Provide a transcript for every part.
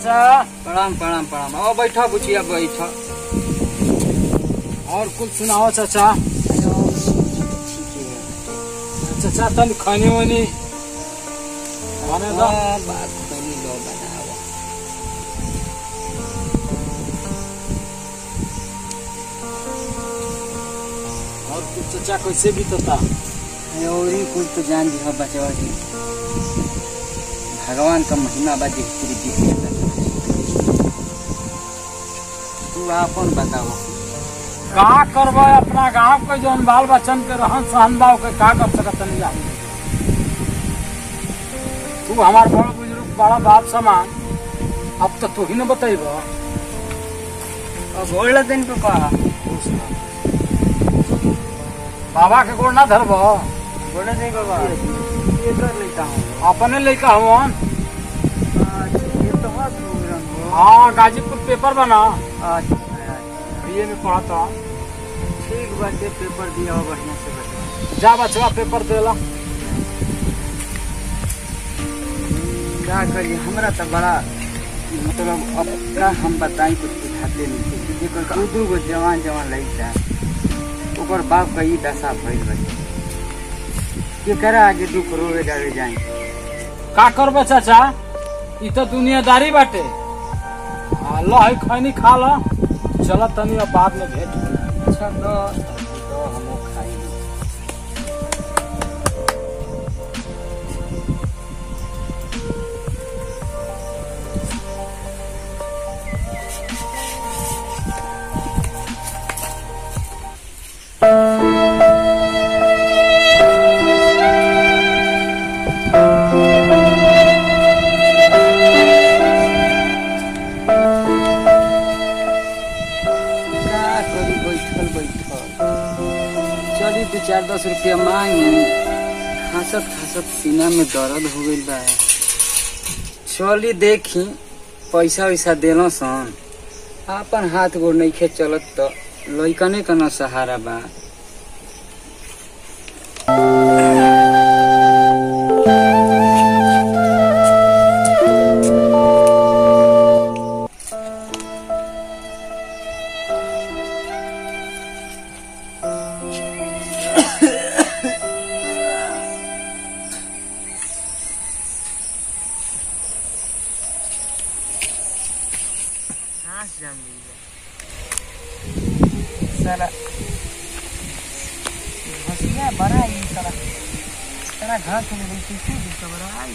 चाचा। प्रणाम प्रणाम प्रणाम। आओ बैठो बुचिया बैठो। और कुछ सुनाओ चाचा। चाचा तन खाने वानी खाने दो। बात खनी लो बनाओ। और कुछ चाचा कैसे बीतता? और ही कुछ तो जान जी हो बचवा जी। भगवान का महिमा बाजी पूरी बीत। तू आपन बताओ का करबो अपना गांव के जौन बाल बच्चन के रहन सहन बाव के का कर सकत नहीं जान। तू हमार बड़ बुजुर्ग बड़ा बाप समान अब तो तू ही न बतेबो। और बोल दिन को कहा बाबा के गोड़ ना धरबो। बोले नहीं बाबा ये कर लेता हूँ अपने लेके हवन। ये तो हाथ प्रोग्राम हो। हाँ गाजीपुर पेपर बना अच्छा बीए में पढ़ता। ठीक बात है पेपर दिया हो बढ़िया से बता। जा बचवा पेपर देला। क्या करिए हमरा तो बड़ा मतलब अब का हम बताई कुछ बुझाते नहीं थे। दू गो जवान जवान लड़का ओकर बाप का ई दशा भइल बा। के करा आगे दुख रोवे डाले जाए। का करबो चाचा ई तो दुनियादारी बाटे। लो है खैनी खा लो चल तनी अब बाद में भेंट होई। अच्छा तो हम खाई चली 2-4-10 रुपया मांगी। खासत खासत सीना में दर्द हो गई बा। चली देखी पैसा वैसा देलो सन आपन हाथ गोड़ नहीं खे चलत तो लइकने का न सहारा बा। साला घसिया बड़ा ही साला साला घास में बैठी थी तो बड़ा आई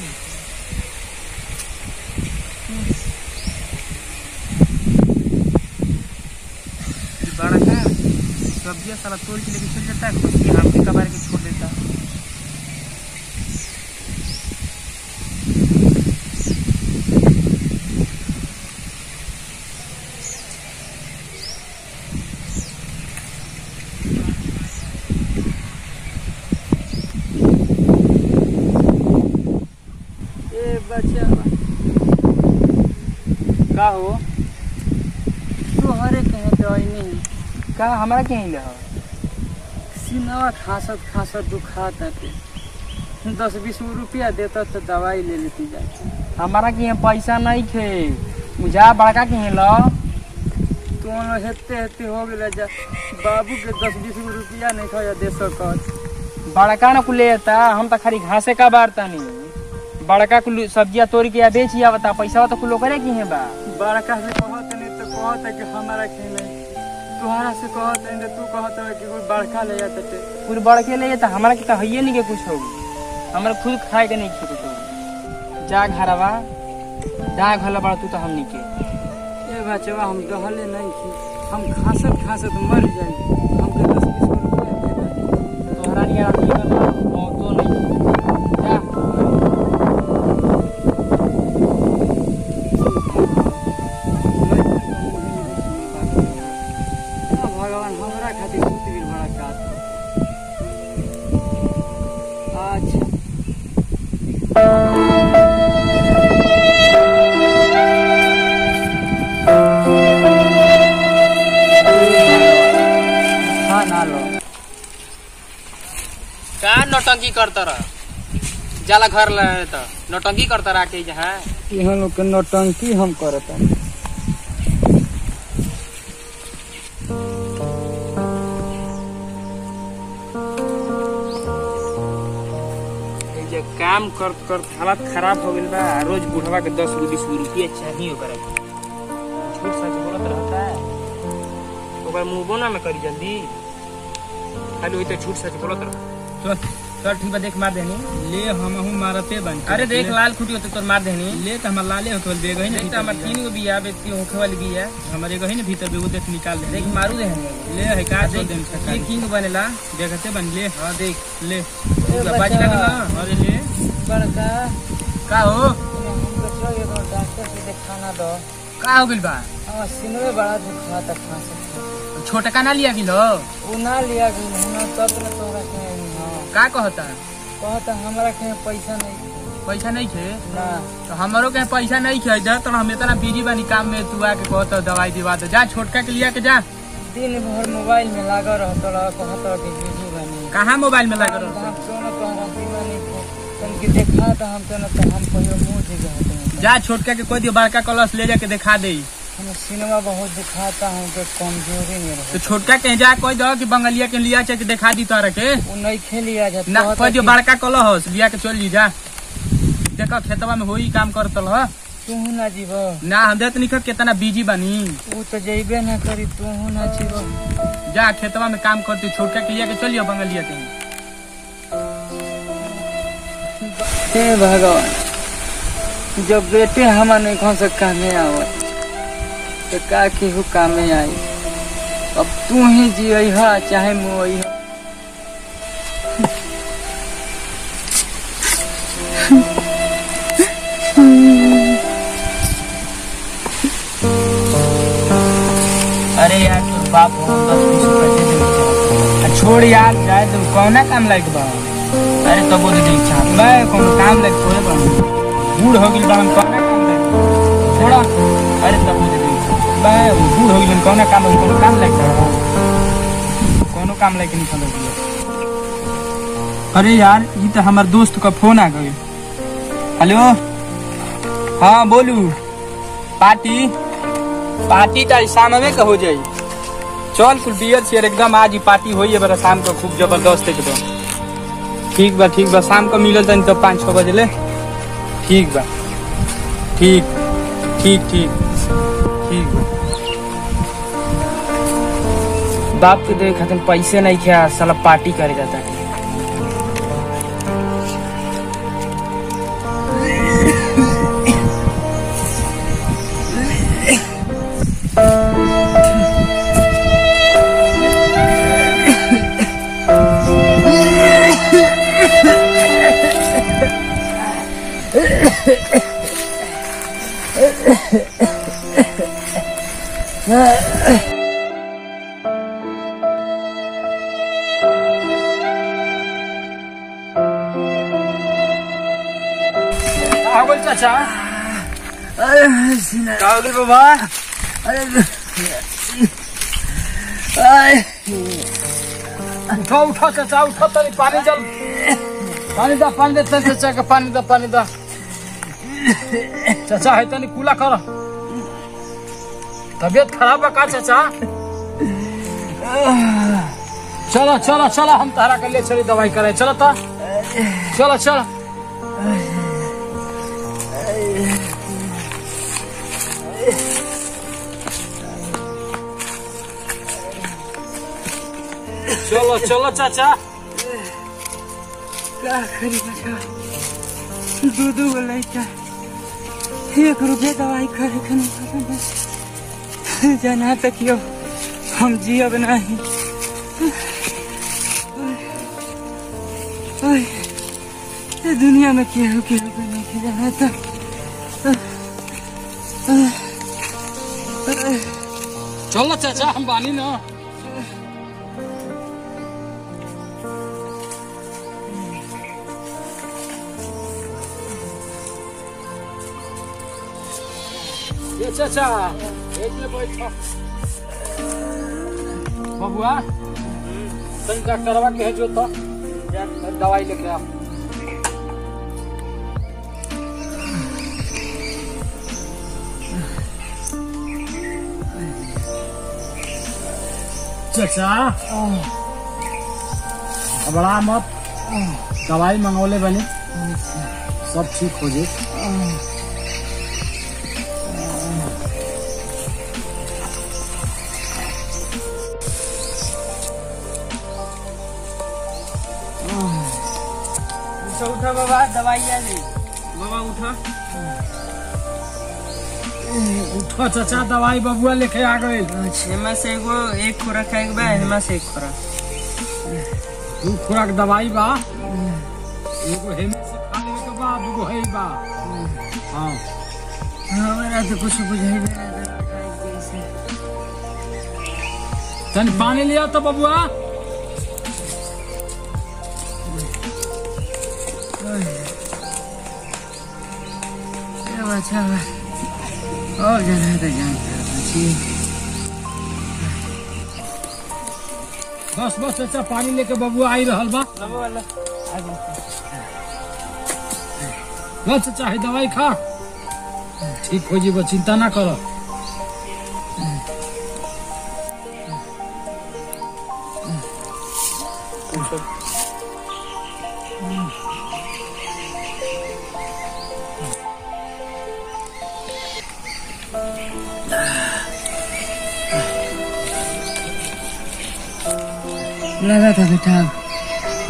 बड़ा का सब्जियां साला तोड़ के लेके चल जाता है घसिया हमके कबार के छोड़ देता। का हो तो हरे कहे तो नहीं का हमरा कहीं ले सीनावा खासत खासत दुखाता के 10-20 रुपया देता तो दवाई ले लेती जाए। हमारा के पैसा नहीं थे मुझा बड़का कहीं लो तो हेते हेते हो गए जा बाबू के 10-20 रुपया नहीं खा दे सकत। बड़का न कुलेता हम तो खाली घासे का बारता नहीं बड़का कुल सब्जियां तोड़ के या बेची आवता पैसा तो कुल करे की है बा। बड़का से कहत नहीं तो कहत है कि हमारा के नहीं तुहरा से कहत है तो तू कहत है कि कोई बड़का ले जाते पूरे बड़के ले जाता हमारा के तो हइये नहीं के कुछ हो हमरा खुद खाए के नहीं कुछ हो। जा घरवा जा घर बड़ा तू तो हमनी के ए बचवा हम रहले नहीं थी हम खासत खासत मर जाई हमके 10-20 रुपया दे दे तोहरा निया तो नहीं जा भगवान हमरा खातिर कुछ बड़ा काज। अच्छा का नौटंकी करता रह जाला घर ले तो नौटंकी करता रह के जहाँ यहाँ लोग के नौटंकी हम करता। काम कर कर हालत खराब हो गई बा। रोज बुढ़वा के 10 20 रुपया चाहिए ओकरा। झूठ सच बोलत रहता है ओकर मुंह ना में करी जल्दी खाली वही तो झूठ सच बोलत रह। चल ठीक बा देख मार देनी ले हमहू मारते बन। अरे देख लाल खुटी होते तो मार देनी ले तो हमार लाले होके दे गई नहीं तो हमार 3 गो बिया बेती होखे वाली बिया हमारे गई ना भीतर भी वो देख निकाल दे। देख मारू दे ले है का दे देम ये किंग बनेला देखते बन ले। हां देख ले बाज लगला। अरे ले बड़का का हो हमको चाहिए तो डॉक्टर से दिखाना दो। का हो गइल बा? हां सिनवे बड़ा दुखाता खांसी। छोटका ना लिया गिलो उ ना लिया गिल हम तब न तोरा के का कहता हमरा के पैसा नहीं थे ना तो हमारो के पैसा नहीं थे इधर तो हम इतना बिजी बानी काम में तू आके कहता दवाई दिवा दे। जा छोटका के लिया के जा। दिन भर मोबाइल में लगा रहता कहता कि बिजी बानी। कहाँ मोबाइल में लगा रहता? हम तो न कहरा दीवानी को तनके देखा तो हम तो न तो हम कहियो मुंह दिखाते। जा छोटका के कोई दियो बड़का कलश ले जाके दिखा दे। हम सिनेमा बहुत दिखाता हूँ तो कमजोरी नहीं रहता। तो छोटका के जा कोई दो कि बंगलिया के लिया चाहे दिखा दी तारा के वो नहीं खेलिया जाता ना कोई जो बड़का कलश लिया के चल ली जा। देखो खेतवा में होई काम करतल ह तू ना जीवो ना हम देत निक कितना बिजी बानी। वो तो जइबे ना करी तू ना जीवो। जा खेतवा में काम करती छोटका के लिया के चलियो बंगलिया के। हे भगवान जब बेटे हमारे नहीं कौन सा कामे आवत तो का केहू कामे आई। अब तू ही जियई हा चाहे मुई हा। अरे यार तो बाप हो 10-20 रुपया दे दे। छोड़ यार जाए तो कौना काम लायक बा? अरे तो बोल दे इच्छा मैं कौन काम लायक थोड़े बा बूढ़ हो गइल बा हम कौना काम लायक थोड़ा। अरे तो बोल दे मैं बूढ़ हो गइल कौना काम कोनो काम लायक बा कोनो काम लायक नहीं खलो। अरे यार ये तो हमार दोस्त का फोन आ गई। हेलो हाँ बोलू। पार्टी तो शाम में का हो जाई। चल कुल बियर शेयर एकदम आज ही पार्टी होई है बड़ा शाम को खूब जबरदस्त एकदम। ठीक बा शाम को मिलल तनी तो 5-6 बजे ले। ठीक बा ठीक बा। बाप के देख खातिर पैसे नहीं खे साला पार्टी करे जाता है। चाचा अरे बाबा अरे उठो चाचा उठो तनी पानी दे चाचा के पानी दा चाचा है तनी कूला कर। तबीयत खराब बा का चाचा? चलो हम तारा के ले चली दवाई करे। चलो तो चलो चलो चाचा। क्या करी बचा दो गो लड़का 1 रुपया दवाई करे के नहीं जाना तक यो हम जियब नहीं। दुनिया में केहू नहीं जाना था। चलो चाचा हम बानी ना। ये चाचा एक में बैठो बबुआ तनी डॉक्टरवा के जो तो दवाई लेके आ। चाचा घबरा मत, दवाई मंगौले बनी, सब ठीक हो जाए। उठा बाबा, दवाई आ गई। बाबा उठा। उठो चाचा, दवाई बबुआ लेके आ गए। हेमा से एगो एक खुराक खाए के बा, हेमा से एक खुराक। 2 खुराक दवाई बा, एगो हेमे से खा लेवे के बा, 2 है बा। हाँ हमरा तो कुछ बुझाई नहीं कैसे। तन पानी लिया तो बबुआ। अच्छा और जाना तो जान। बस बस चाचा, पानी लेके बबुआ आई रहल बा। बस चाचा है दवाई खा, ठीक हो जीव, चिंता ना करो। लगा था बेटा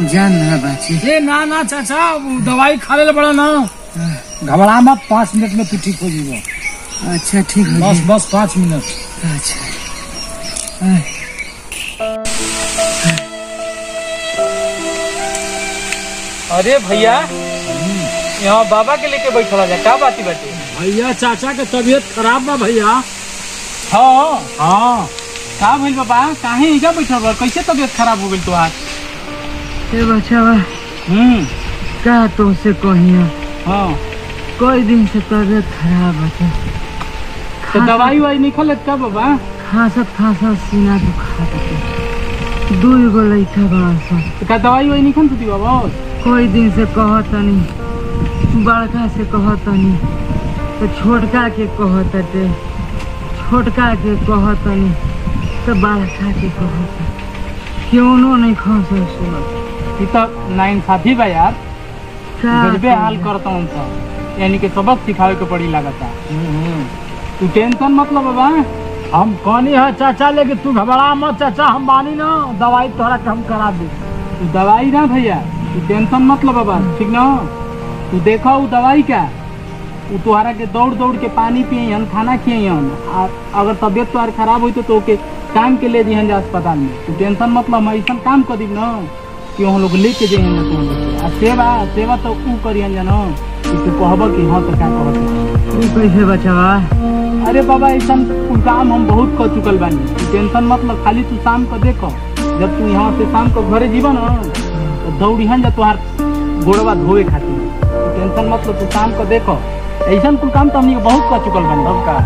जान ना बाची। ए ना ना चाचा, दवाई खा ले बड़ा ना, घबरा मत, 5 मिनट में तू ठीक हो जीव। अच्छा ठीक है, बस बस 5 मिनट। अच्छा अरे भैया, यहाँ बाबा के लेके बैठा जा, क्या बात बाटे? भैया चाचा के तबीयत खराब बा भैया। हाँ हाँ का भइल बाबा, काहे इजा बैठल बा? कैसे तबीयत खराब हो गई तोहार? ये बच्चा का तुमसे कहियो, हाँ कोई दिन से तबीयत खराब है। तो दवाई वाई नहीं खा का बाबा? खांसत सीना दुखाता है। 2 गो लइका बड़ा सा। तो का दवाई वाई नहीं खा तू बाबा? कोई दिन से कहतनी, बड़का से कहतनी, तो छोटका के कहते, छोटका के कहतनी, तो बड़का के कहता। क्यों नहीं खांसा सुनत? ये तो नाइंसाफी बा यार। का गजबे हाल करता हूँ सब, यानी कि सबक सिखावे के पड़ी लागता। तू टेंशन मतलब बाबा, हम कौनी है चाचा, लेकिन तू घबरा मत चाचा, हम बानी ना, दवाई तोहरा के हम करा दे। तू दवाई ना भैया, तू टेंशन मतलब बाबा, ठीक ना? तू देखो वो दवाई क्या, वो तुहरा के दौड़ दौड़ के पानी पियन, खाना खियन। अगर तबियत तुहार खराब हुई तो के काम के ले दिहन जा अस्पताल में। तू टेंशन मतलब, हम ऐसा काम कर दी ना कि हम लोग लेके जाए। सेवा तो ऊ करियन जानो कि तू कहब कि हाँ तो क्या कहत। तू कैसे बचावा? अरे बाबा, ऐसा काम हम बहुत कर चुकल बानी। तू टेंशन मतलब, खाली तू शाम को देखो, जब तू यहाँ से शाम को घरे जीवन तो दौड़िहन जा तुहार गोड़वा धोए खातिर। तू टेंशन मतलब, तू शाम को देखो, ऐसा कुल काम तो हमनी बहुत कर चुकल बानी। सब का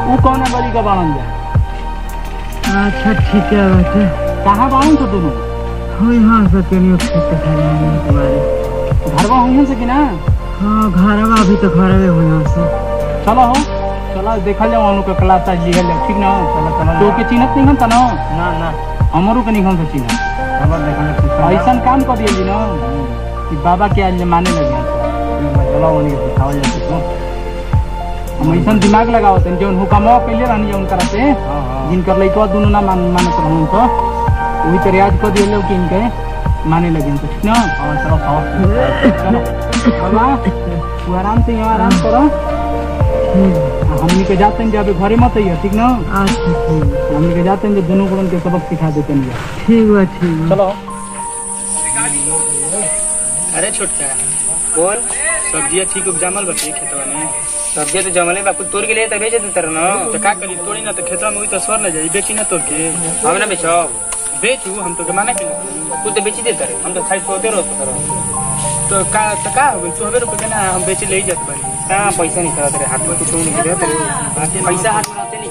वो कौन गली का बाणन जा। अच्छा ठीक है बेटा। कहाँ बाणन तो दोनों? हो यहाँ से केनियो खेत खलिहान तुम्हारे घरवा हुई से कि ना? हाँ घरवा अभी तो घरवे हो यहाँ से। चलो हो, चलो देखा जाओ हम लोग का क्लास आज लिखल जाओ, ठीक ना? चलो तो के चिन्हत नहीं था ना? ना ना हमारो के नहीं से चिन्ह। ऐसा काम कर दिए ना कि बाबा के आज माने लगे। चलो हम ऐसा दिमाग लगाओ जो हुक्म पहले रहनी है उनका से, जिनकर लड़का दोनों ना मानत रहूँ तो वही तो रियाज कर दिए कि इनके माने लगे तो, ठीक ना? चलो बाबा, तू आराम से यहाँ आराम करो, हमनी के जाते हैं जब घरे मत आइए, ठीक ना? हमनी के जाते हैं जो दोनों को उनके सबक सिखा देते हैं। ठीक है ठीक है। चलो। अरे छोटका बोल, सब्जियां ठीक उपजामल बाटे खेतवा में? सब्जी तो जमले बा, कुछ तोड़ के लिए तो बेच देते रह ना। तो का करी, तोड़ी ना तो खेतवा में हुई तो स्वर न जाई, बेची ना तोड़ के। हम ना बेचो, बेचू हम तो माना के कुछ तो बेची देते रहे, हम तो खाई सोते रहो तो का हो गई 100 रुपये के ना हम बेचे ले जाते बानी। कहाँ पैसा नहीं करते रहे, हाथ में कुछ नहीं करते रहे, पैसा हाथ में आते नहीं।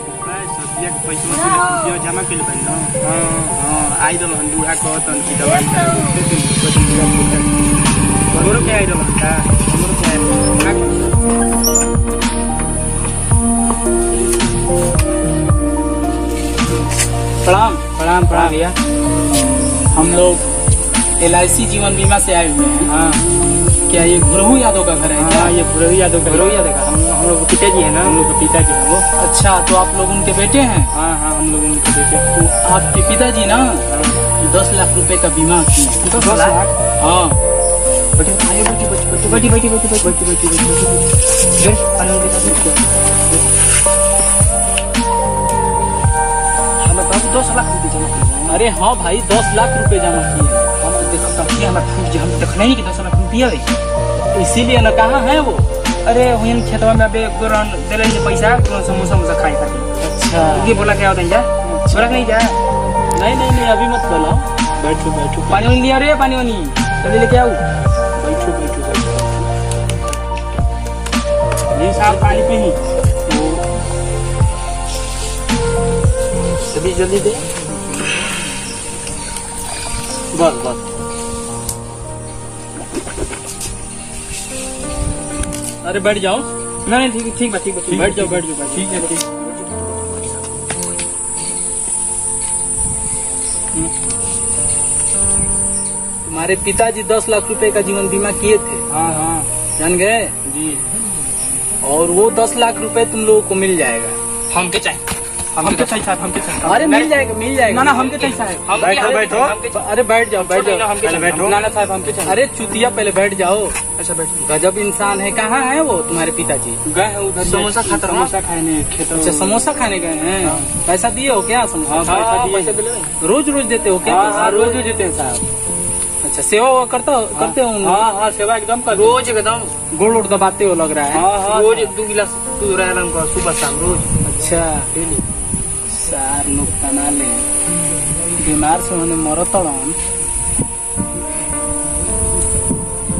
सब्जिया के पैसा जमा के लिए ना। हाँ आई दल हम बूढ़ा कहतन की दवाई हमरो के आई दल का, हमरो के आई प्रणाम प्रणाम प्रणाम भैया। हम लोग LIC जीवन बीमा से आए हुए हैं। हाँ क्या ये गुरहू यादव का घर है क्या? हाँ, ये गुरहू यादव का गुरहू यादव का हम लोग के पिताजी है ना, हम लोग के पिताजी है वो। अच्छा, तो आप लोग उनके बेटे हैं? हाँ हाँ, हम लोग उनके बेटे। तो आपके पिताजी ना 10 लाख रुपए का बीमा किए। 10 लाख? हाँ। बाबू 10 लाख रुपए जमा किए। अरे हाँ भाई, 10 लाख रुपए जमा किए। हम तो देखता कि हम देखना ही कि 10 लाख रुपया है। इसीलिए न कहाँ है वो? अरे वही खेतवा में अबे गोरन दे रहे पैसा समोसा खाए खाते। अच्छा, ये बोला क्या होता है जा? बोला नहीं जा? नहीं अभी मत बोलो। बैठो। पानी वानी लिया रे, पानी वानी जल्दी लेके आओ। बैठो। जी साहब, पानी पी। जल्दी दे। बस। अरे बैठ जाओ। नहीं ठीक बात बैठ जाओ। ठीक है। तुम्हारे पिताजी 10 लाख रुपए का जीवन बीमा किए थे। हाँ जान गए जी। और वो 10 लाख रुपए तुम लोगों को मिल जाएगा। हमके चाहिए साहब, हमके चाहिए। अरे मिल जाएगा। ना हमके चाहिए साहब। बैठो। अरे बैठ जाओ। पहले बैठो। ना साहब हमके चाहिए। अरे चुतिया, पहले बैठ जाओ। अच्छा बैठो। गजब इंसान है। कहाँ है वो तुम्हारे पिताजी? गए हैं उधर समोसा खाने खेतों। अच्छा, समोसा खाने गए हैं। पैसा दिए हो क्या समोसा? हाँ, पैसा दिए। रोज देते हो क्या? हाँ, रोज देते हैं साहब। अच्छा, सेवा करते हो? हाँ, सेवा एकदम कर। रोज एकदम गोड़ उड़ दबाते हो लग रहा है। हाँ, रोज 2 गिलास दूध रहेगा सुबह शाम रोज। अच्छा, डेली। सार लोग तना ले बीमार से होने मरत।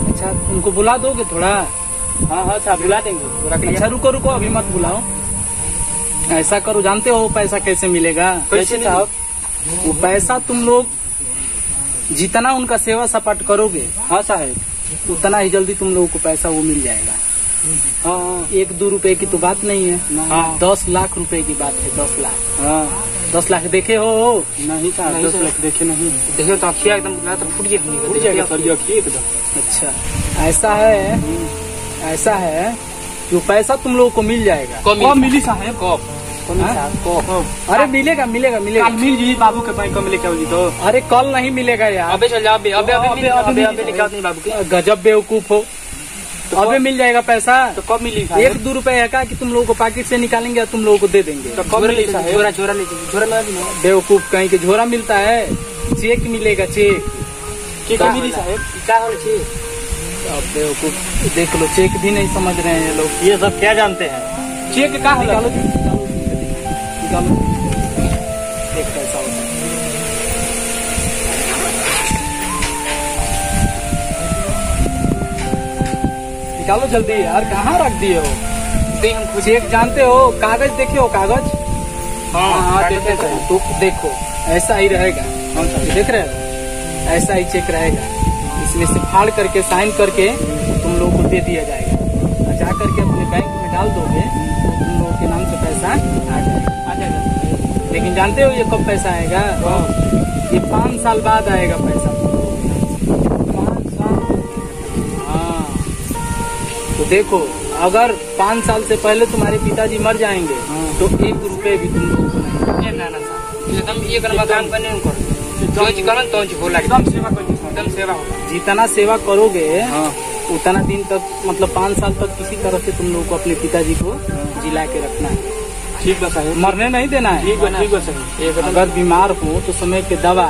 अच्छा, उनको बुला दोगे थोड़ा? हाँ साहब, बुला देंगे। अच्छा, रुको अभी मत बुलाओ। ऐसा करो, जानते हो पैसा कैसे मिलेगा? कैसे साहब? वो पैसा तुम लोग जितना उनका सेवा सपाट करोगे, हाँ साहब, उतना ही जल्दी तुम लोगों को पैसा वो मिल जाएगा। हाँ 1-2 रुपए की तो बात नहीं है। हाँ। 10 लाख रुपए की बात है। 10 लाख। हाँ 10 लाख देखे हो? नहीं साहब, 10 लाख देखे नहीं। देखिए तो अखिया एकदम फूट जाएगा सर, अखिया एकदम। अच्छा, ऐसा है जो पैसा तुम लोगों को मिल जाएगा। कब मिली साहब? कब? अरे मिलेगा। कल मिल जी बाबू के बैंक में लेके आओगी तो। अरे कल नहीं मिलेगा यार। अबे चल जा, अबे लेके आओ नहीं बाबू के। गजब बेवकूफ हो। तो अबे मिल जाएगा पैसा। तो कब मिली? 1-2 रुपए है का कि तुम लोगों को पैकेट से निकालेंगे और तुम लोगों को दे देंगे। तो कब मिली साहब? झोरा लगा दी। बेवकूफ कहीं के झोरा मिलता है? चेक मिलेगा, चेक। क्या मिली साहब? क्या हो रही? अब बेवकूफ देख लो, चेक भी नहीं समझ रहे हैं ये लोग। ये सब क्या जानते हैं? चेक क्या निकालो। एक पैसा होता है। निकालो जल्दी यार, कहाँ रख दिए हो? हम चेक जानते हो? कागज देखे हो? कागज? हाँ तो देखो, ऐसा ही रहेगा। देख रहे हो? ऐसा ही चेक रहेगा। इसमें से फाड़ करके साइन करके तुम लोगों को दे दिया जाएगा। जा करके अपने बैंक में डाल दोगे तो तुम लोगों के नाम से पैसा आ जाएगा। लेकिन जानते हो ये कब पैसा आएगा? ये 5 साल बाद आएगा पैसा। 5 साल? हाँ। तो देखो, अगर 5 साल से पहले तुम्हारे पिताजी मर जाएंगे तो 1 रुपए भी तुम लोगों को नहीं। एकदम ये काम करने एकदम सेवा होगा। जितना सेवा करोगे उतना दिन तक, मतलब 5 साल तक किसी तरह से तुम लोगों को अपने पिताजी को जिला के रखना है। ठीक है साहब, मरने नहीं देना है। ठीक है सही। अगर बीमार हो तो समय पे दवा,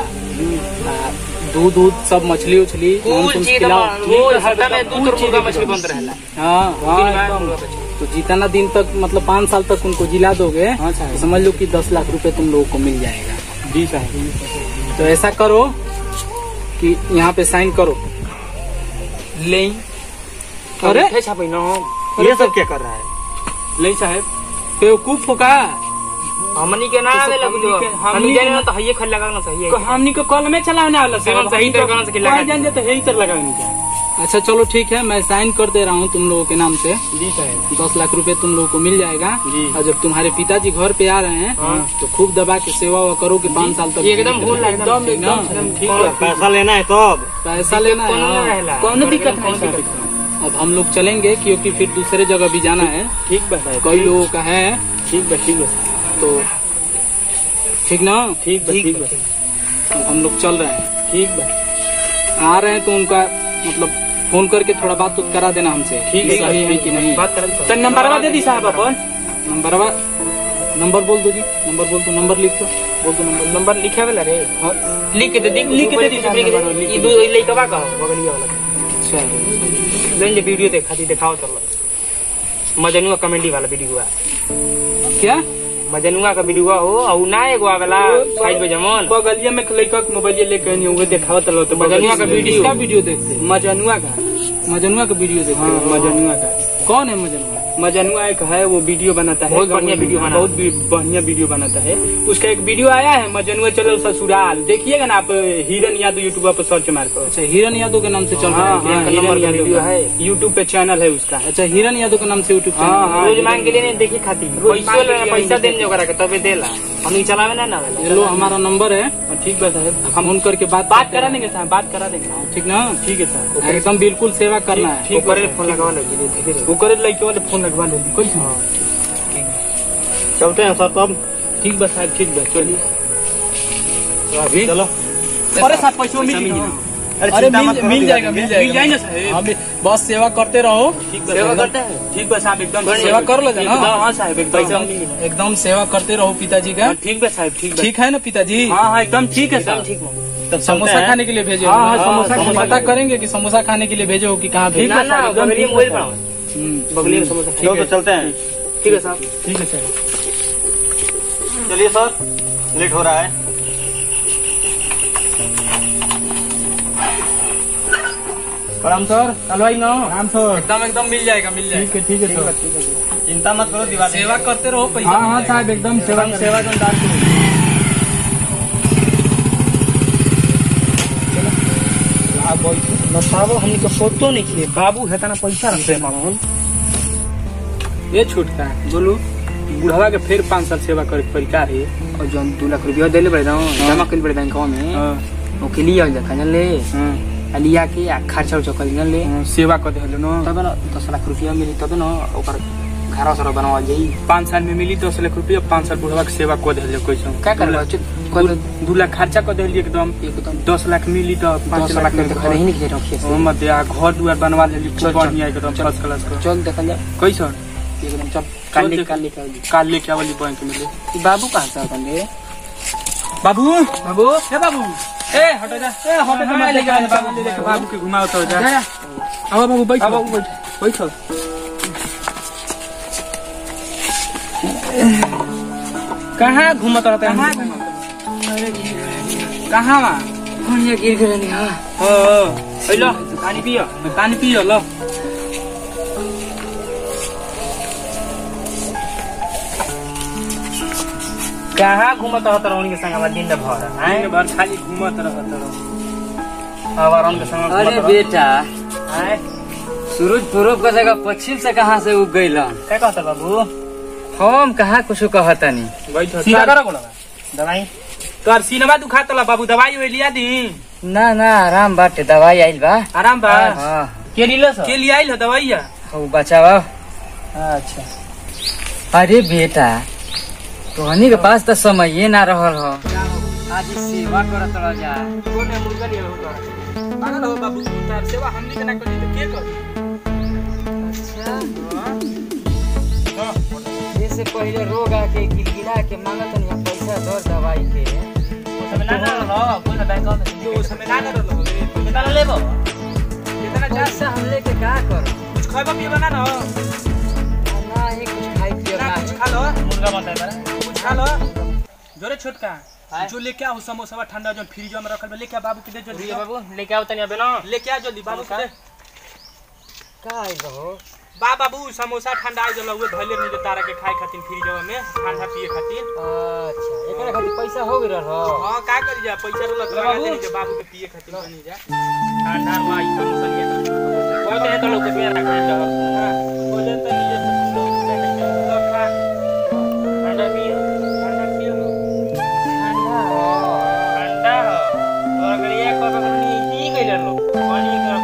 दूध सब, मछली उछली खिलाओ। हाँ, तो जितना दिन तक, मतलब 5 साल तक उनको जिला दोगे तो समझ लो कि 10 लाख रुपए तुम लोगों को मिल जाएगा। जी साहब। तो ऐसा करो कि यहाँ पे साइन करो। ले। अरे ये सब क्या कर रहा है? ले साहब, बेवकूफ होगा। हमनी के ना आवे लगो, हमनी जाने तो हइये खल लगाना चाहिए। हमनी को कल में चलाने वाला सही तरह से जान जाते यही तरह लगाने। अच्छा चलो ठीक है, मैं साइन कर दे रहा हूँ तुम लोगों के नाम से। जी साहब। 10 लाख रुपए तुम लोगों को मिल जाएगा। जी। और जब तुम्हारे पिताजी घर पे आ रहे हैं तो खूब दबा के सेवा करो कि 5 साल तक एकदम एकदम ठीक है, पैसा लेना है तो अब पैसा लेना है, कोनो दिक्कत नहीं। अब हम लोग चलेंगे क्योंकि फिर दूसरे जगह भी जाना है। ठीक बा, कई लोगों का है, ठीक बा, ठीक बा, तो ठीक ना? ठीक बा, ठीक बा, अब हम लोग चल रहे हैं। ठीक बा। आ रहे हैं तो उनका मतलब फोन करके थोड़ा बात तो करा देना हमसे। ठीक है, सही है कि नहीं? बात करें तो नंबर दे दी साहब अपन। नंबर बोल दो जी, नंबर बोल दो, नंबर लिख दो, बोल दो नंबर। नंबर लिखे वाला रे, लिख के दे दी, ये दो लइकवा का बगलिया वाला। अच्छा लेंगे वीडियो देख खाती दिखाओ चलो। मजनुआ कमेडी वाला वीडियो है क्या? मजनुआ का वीडियो हो और ना एगो आवेला साइड पे जमन बगलिया में लड़का के मोबाइल लेके नहीं हुए दिखाओ चलो। तो मजनुआ का वीडियो, का वीडियो देखते हैं। मजनुआ का वीडियो देखते हैं। मजनुआ का कौन है? मजनुआ एक है, वो वीडियो बनाता है, बहुत बढ़िया वीडियो बनाता है। बहुत बढ़िया वीडियो बनाता है। उसका एक वीडियो आया है, मजनुआ चलो ससुराल, देखिएगा ना आप, हिरन यादव यूट्यूब पर सर्च मार कर। अच्छा, हिरन यादव के नाम से चल रहा है। हिरन यादव वीडियो है, यूट्यूब पे चैनल है उसका। अच्छा, हिरन यादव के नाम से यूट्यूब चैनल। रोज मांग के लिए नहीं देखी खाती, पैसा देने ओकरा के तबे देला, हम चलावे ना लो हमारा नंबर है। ठीक बात है, हम फोन करके बात करा देंगे साहब, बात करा देंगे। ठीक ना? ठीक है सर, एकदम बिल्कुल सेवा करना है। ठीक करे फोन लगवा ले, वो करे लड़के वाले फोन लगवा ले कोई। चलते हैं सर तब। ठीक बस साहब, ठीक बस चलिए अभी चलो। अरे साहब पैसा अरे मिल जाएगा ना साहब। बस सेवा करते रहो। सेवा करते हैं। ठीक बस साहब, एकदम सेवा कर लो। हाँ साहब, एकदम सेवा करते रहो पिताजी का। ठीक है साहब, ठीक है ना पिताजी? हाँ एकदम ठीक है साहब। ठीक तब समोसा खाने के लिए भेजो। समोसा पता करेंगे कि समोसा खाने के लिए भेजो कि कहाँ भेजो। बगली में समोसा। तो चलते हैं। ठीक है साहब, ठीक है सर। चलिए सर, लेट हो रहा है। प्रणाम सर। हलवाई ना? प्रणाम सर। एकदम मिल जाएगा। ठीक है सर, चिंता मत करो, दीवार सेवा करते रहो। पैसा हाँ साहब, एकदम सेवा जनदार करो। बाबू हमने फोटो नहीं किए, बाबू है तना पैसा रखते मांगन। ये छूटता है बोलू, बुढ़वा के फिर 5 साल सेवा करे परिकार है। और जो 2 लाख रुपया दिले पड़े जमा कर पड़े बैंक में, वो के लिए जान ले लिया के खर्चा उर्चा कर ले, सेवा कर दे न, तब ना 10 लाख रुपया मिली, तब ना ओकर घर सर बनवा जाई। 5 साल में मिली 10 लाख रुपया, 5 साल बुढ़वा के सेवा कर दे। कैसे क्या करबा? 2 लाख खर्चा कर दे एकदम 10 लाख मिली तो 5 लाख में घर ही नहीं रखिए मत घर दुआर बनवा ले बढ़िया एकदम फर्स्ट क्लास का। चल देखल जा कैसे एकदम। चल काल लेके आवली बैंक में। बाबू कहाँ से बंदे? बाबू हे बाबू, ए हटो जा, बाबू के घुमाओ तो जा। आओ बाबू बैठ, बैठो। कहाँ घूमत रहता है? कहाँ वहाँ कौन गिर गए नहीं? हाँ लो पानी पियो लो। कहाँ घूमत रहता रहो उनके संग दिन भर खाली घूमत रहता रहो। अरे बेटा, सूरज पूर्व का जगह पश्चिम से कहाँ से उग गई? क्या कहता बाबू? हम कहाँ कुछ कहता नहीं। दवाई तो सीनवा दुखाता बाबू, दवाई हुई लिया दी ना आराम बाटे, दवाई आइल बा। आराम बा? के लिए आइल हो दवाई? बचावा। अच्छा। अरे बेटा, तोहनी के पास तो समय ना रहल हो, आज सेवा करत रह जा। पागल हो बाबू, तार सेवा हमनी के ना करी तो के करी? अच्छा, इससे पहले रोग आके गिलगिला के मांगत नहीं पैसा दर दवाई के। समय ना रहो, बोल ना बैंक में जो समय ना रहो, कितना लेबो? कितना पैसा हम लेके का करो? कुछ खाइबो पिबो ना ना? ना ही कुछ खाई पियो ना। कुछ खा लो, मुर्गा बनता है बड़ा, कुछ खा लो। जोरे छोटका जो लेके आओ समोसा ठंडा जो फ्रीज में रखल बा, लेके आ बाबू के दे जल्दी। बाबू लेके आओ तनी अबे ना, लेके आ जल्दी बाबू के दे। का आई हो बा बाबू समोसा ठंडा जल हुए धैले नहीं तारा के खाए खातिर फ्रीजवा में ठंडा पिए खातिर। अच्छा एकरा खातिर पैसा हो गइल रह। हां का करी जा पैसा लग लगा देनी जे बाबू के पिए खातिर बनी जा ठंडा वाई समोसा लिए कोई तो तो लोग के रखा है हो जाता नहीं जे ठंडा पिए ठंडा तो अगर ये को नहीं ठीक है लो पानी का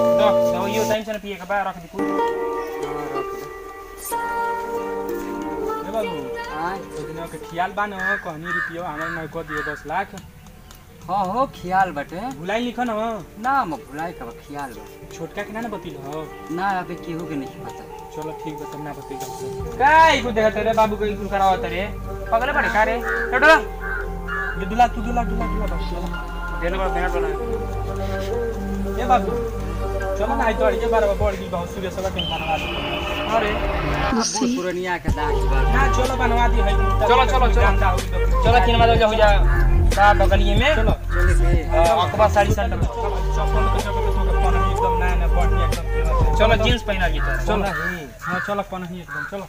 पिए के बाद रख दी कुल ए बाबू हां दिन के ख्याल बा न कहनी रुपया हमर न को दियो 10 लाख। हां हो ख्याल बटे भुलाई लिख न ना म भुलाई का ख्याल बा छोटका के ना बतिल हो ना अबे केहू के नहीं पता। चलो ठीक बा तब ना बतिल काई को देखत रे बाबू को इकुल करावत रे पगले पड़े का रे टोटला ये दुला बस चलो देले बा मेहनत बना ए बाबू चलो ना आई तो ये बार बड़ दी बहुत सीरियस लगा के बनवा दे। अरे पुरनिया के दाढ़ी बा ना चलो बनवा दी है चलो तीन बजे हो जा का बगलिए में चलो अकबा साड़ी सन चप्पल के एकदम नया बढ़िया एकदम चलो जींस पहना ली चलो हां चलो पहना ही एकदम चलो